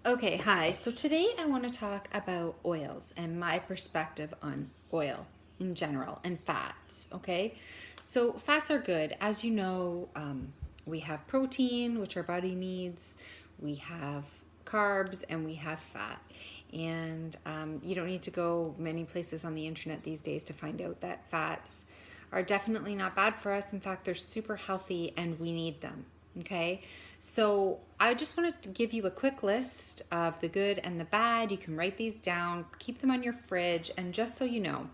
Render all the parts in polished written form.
Okay, hi. So today I want to talk about oils and my perspective on oil in general and fats. Okay, so fats are good. As you know, we have protein, which our body needs, we have carbs, and we have fat. And you don't need to go many places on the internet these days to find out that fats are definitely not bad for us. In fact, they're super healthy and we need them. Okay, so I just wanted to give you a quick list of the good and the bad. You can write these down, keep them on your fridge, and just so you know,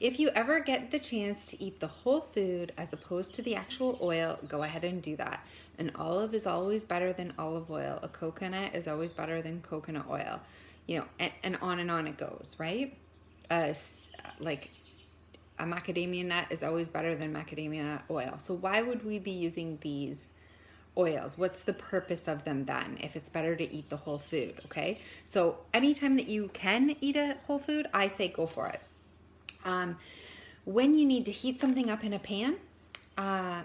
if you ever get the chance to eat the whole food as opposed to the actual oil, go ahead and do that. An olive is always better than olive oil. A coconut is always better than coconut oil. And on it goes, right? Uh, like a macadamia nut is always better than macadamia nut oil. So why would we be using these oils? What's the purpose of them then if it's better to eat the whole food? Okay, so anytime that you can eat a whole food, I say go for it. um, when you need to heat something up in a pan, uh,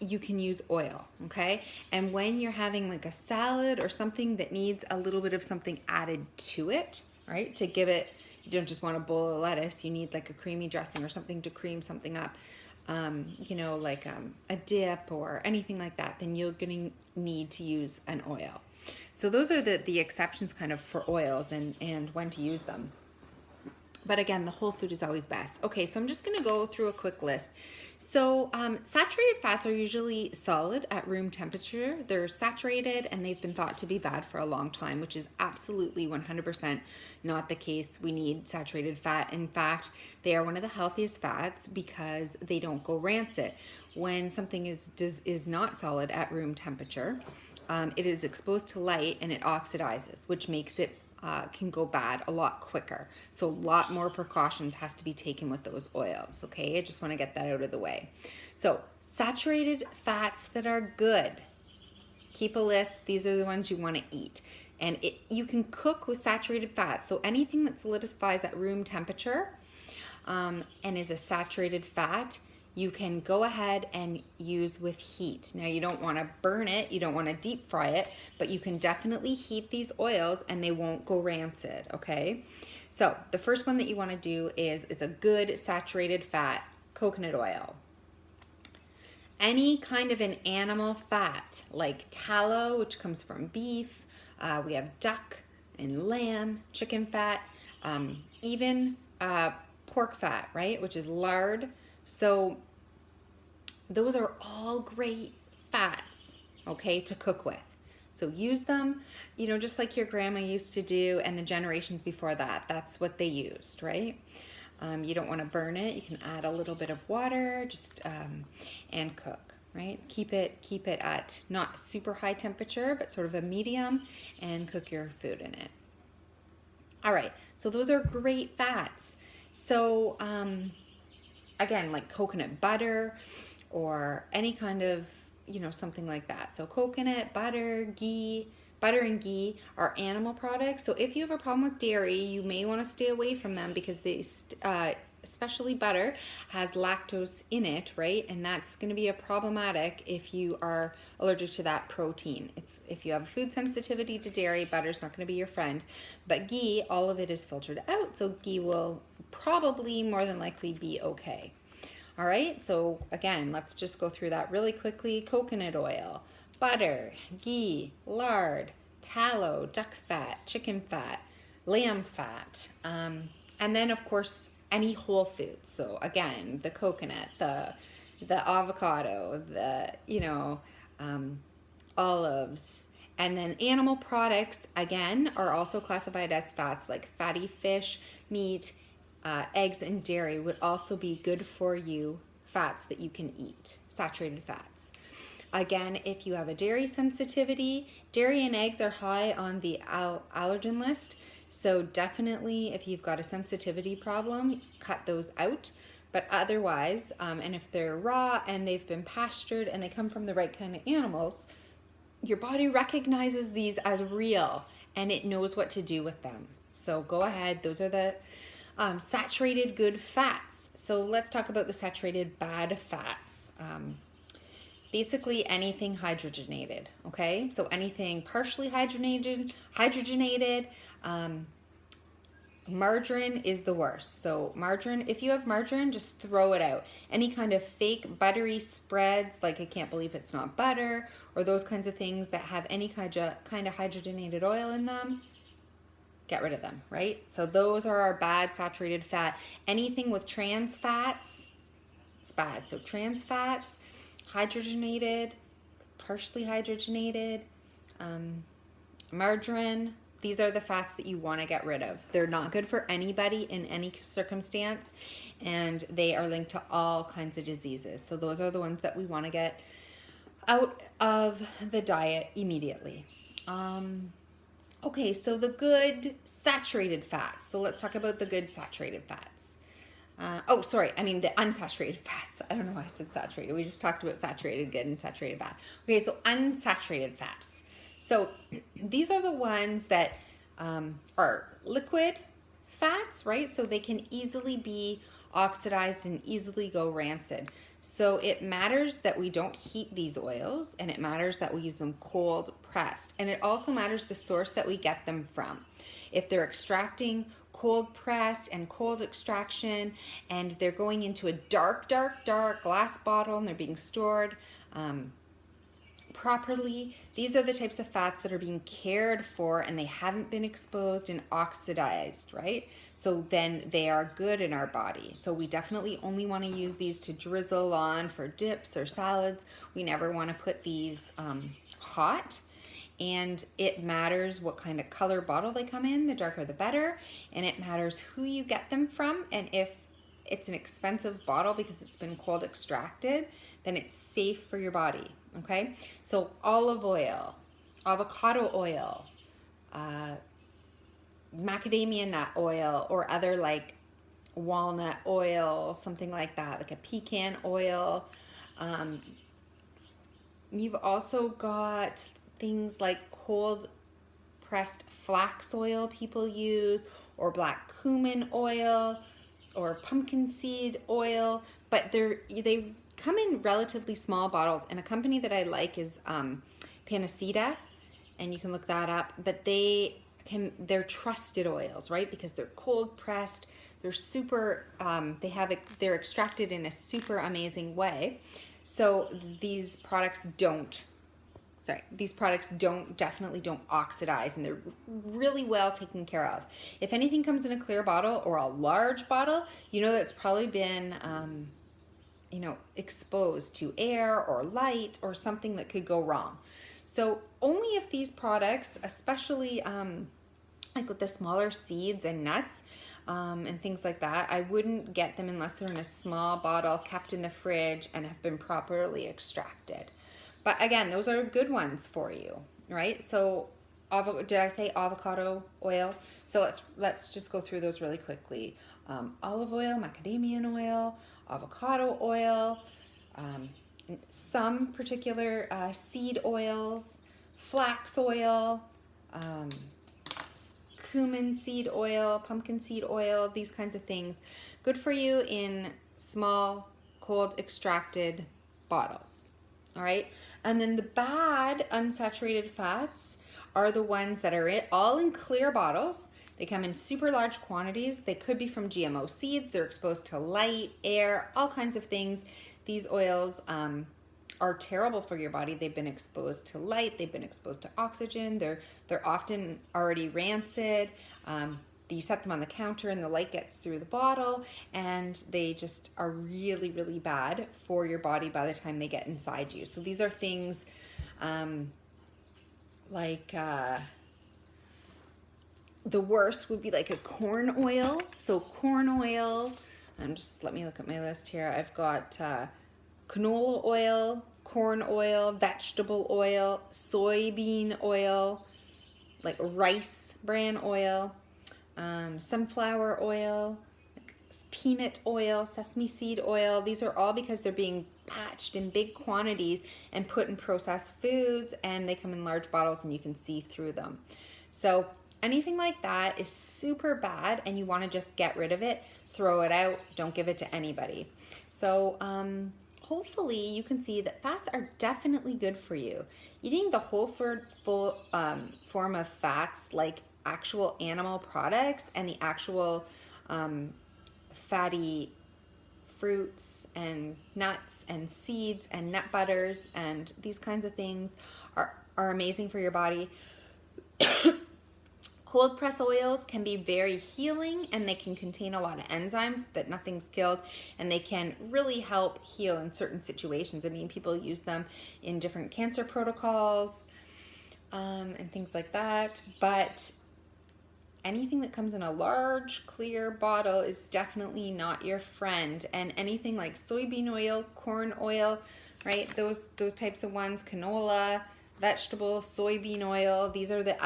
you can use oil. Okay, and when you're having like a salad or something that needs a little bit of something added to it, right, to give it, you don't just want a bowl of lettuce, you need like a creamy dressing or something to cream something up, like a dip or anything like that, then you're going to need to use an oil. So those are the exceptions kind of for oils and when to use them. But again, the whole food is always best. Okay, so I'm just going to go through a quick list. So saturated fats are usually solid at room temperature. They're saturated and they've been thought to be bad for a long time, which is absolutely 100% not the case. We need saturated fat. In fact, they are one of the healthiest fats because they don't go rancid. When something is not solid at room temperature, it is exposed to light and it oxidizes, which makes it can go bad a lot quicker. So a lot more precautions has to be taken with those oils. Okay, I just want to get that out of the way. So saturated fats that are good, keep a list. These are the ones you want to eat. And you can cook with saturated fats. So anything that solidifies at room temperature and is a saturated fat, you can go ahead and use with heat. Now you don't want to burn it, you don't want to deep fry it, but you can definitely heat these oils and they won't go rancid, okay? So the first one that you want to do is it's a good saturated fat, coconut oil. Any kind of an animal fat like tallow, which comes from beef, we have duck and lamb, chicken fat, even pork fat, right, which is lard. So those are all great fats, okay, to cook with. So use them, just like your grandma used to do and the generations before that. That's what they used, right? You don't want to burn it. You can add a little bit of water, and cook, right? Keep it at not super high temperature, but sort of a medium, and cook your food in it. All right, so those are great fats. So again, like coconut butter or any kind of, something like that. So coconut, butter, ghee. Butter and ghee are animal products. So if you have a problem with dairy, you may want to stay away from them because especially butter, has lactose in it, right? And that's going to be a problematic if you are allergic to that protein. If you have a food sensitivity to dairy, butter's not going to be your friend. But ghee, all of it is filtered out, so ghee will probably more than likely be okay. All right, so again, let's just go through that really quickly. Coconut oil, butter, ghee, lard, tallow, duck fat, chicken fat, lamb fat, and then of course any whole foods. So again, the coconut, the avocado, olives, and then animal products again are also classified as fats, like fatty fish, meat, eggs, and dairy would also be good for you fats that you can eat, saturated fats. Again, if you have a dairy sensitivity, dairy and eggs are high on the allergen list. So definitely if you've got a sensitivity problem, cut those out. But otherwise, and if they're raw and they've been pastured and they come from the right kind of animals, your body recognizes these as real and it knows what to do with them. So go ahead. Those are the saturated good fats. So let's talk about the saturated bad fats. basically anything hydrogenated, okay? So anything partially hydrogenated. Margarine is the worst. So margarine, if you have margarine, just throw it out. Any kind of fake buttery spreads, like I can't believe it's not butter, or those kinds of things that have any kind of hydrogenated oil in them, get rid of them, right? So those are our bad saturated fat. Anything with trans fats, it's bad. So trans fats, hydrogenated, partially hydrogenated, margarine, these are the fats that you want to get rid of. They're not good for anybody in any circumstance, and they are linked to all kinds of diseases. So those are the ones that we want to get out of the diet immediately. Okay, so the good saturated fats. So let's talk about the good saturated fats. The unsaturated fats. I don't know why I said saturated. We just talked about saturated good and saturated bad. Okay, so unsaturated fats. So these are the ones that are liquid fats, right? So they can easily be oxidized and easily go rancid. So it matters that we don't heat these oils, and it matters that we use them cold pressed. And it also matters the source that we get them from. If they're extracting cold pressed and cold extraction, and they're going into a dark glass bottle, and they're being stored properly, these are the types of fats that are being cared for, and they haven't been exposed and oxidized, right? So then they are good in our body. So we definitely only want to use these to drizzle on for dips or salads. We never want to put these hot. And it matters what kind of color bottle they come in, the darker the better. And it matters who you get them from, and if it's an expensive bottle because it's been cold extracted, then it's safe for your body, okay? So olive oil, avocado oil, macadamia nut oil, or other like walnut oil, something like that, like a pecan oil. You've also got things like cold pressed flax oil people use, or black cumin oil, or pumpkin seed oil, but they come in relatively small bottles. And a company that I like is Panacea, and you can look that up. But they're trusted oils, right? Because they're cold pressed, they're super. They're extracted in a super amazing way. So these products definitely don't oxidize, and they're really well taken care of. If anything comes in a clear bottle or a large bottle, you know that's probably been, exposed to air or light or something that could go wrong. So only if these products, especially like with the smaller seeds and nuts and things like that, I wouldn't get them unless they're in a small bottle, kept in the fridge, and have been properly extracted. But again, those are good ones for you, right? So did I say avocado oil? So let's just go through those really quickly. Olive oil, macadamia oil, avocado oil, some particular seed oils, flax oil, cumin seed oil, pumpkin seed oil, these kinds of things. Good for you in small, cold extracted bottles. All right. And then the bad unsaturated fats are the ones that are all in clear bottles. They come in super large quantities. They could be from GMO seeds. They're exposed to light, air, all kinds of things. These oils are terrible for your body. They've been exposed to light. They've been exposed to oxygen. They're often already rancid. You set them on the counter and the light gets through the bottle, and they just are really, really bad for your body by the time they get inside you. So these are things like the worst would be like a corn oil. So corn oil, let me look at my list here. I've got canola oil, corn oil, vegetable oil, soybean oil, like rice bran oil, sunflower oil, peanut oil, sesame seed oil. These are all because they're being patched in big quantities and put in processed foods, and they come in large bottles and you can see through them. So anything like that is super bad, and you want to just get rid of it, throw it out, don't give it to anybody. So hopefully you can see that fats are definitely good for you. Eating the whole form of fats, like actual animal products and the actual fatty fruits and nuts and seeds and nut butters and these kinds of things are amazing for your body. Cold press oils can be very healing, and they can contain a lot of enzymes that nothing's killed, and they can really help heal in certain situations. I mean, people use them in different cancer protocols and things like that, but anything that comes in a large clear bottle is definitely not your friend. And anything like soybean oil, corn oil, right, those types of ones, canola, vegetable, soybean oil, these are the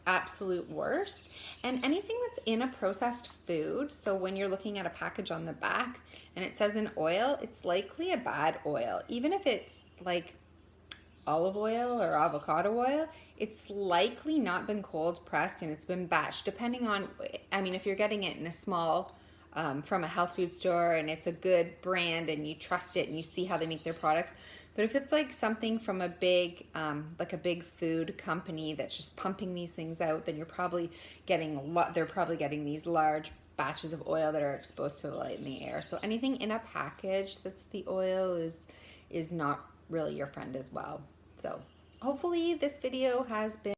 absolute worst. And anything that's in a processed food, so when you're looking at a package on the back and it says an oil, it's likely a bad oil. Even if it's like olive oil or avocado oil, it's likely not been cold pressed and it's been batched, depending on, I mean, if you're getting it in a small from a health food store and it's a good brand and you trust it and you see how they make their products. But if it's like something from a big, like a big food company that's just pumping these things out, then you're probably getting they're probably getting these large batches of oil that are exposed to the light in the air. So anything in a package that's the oil is not really your friend as well. So hopefully this video has been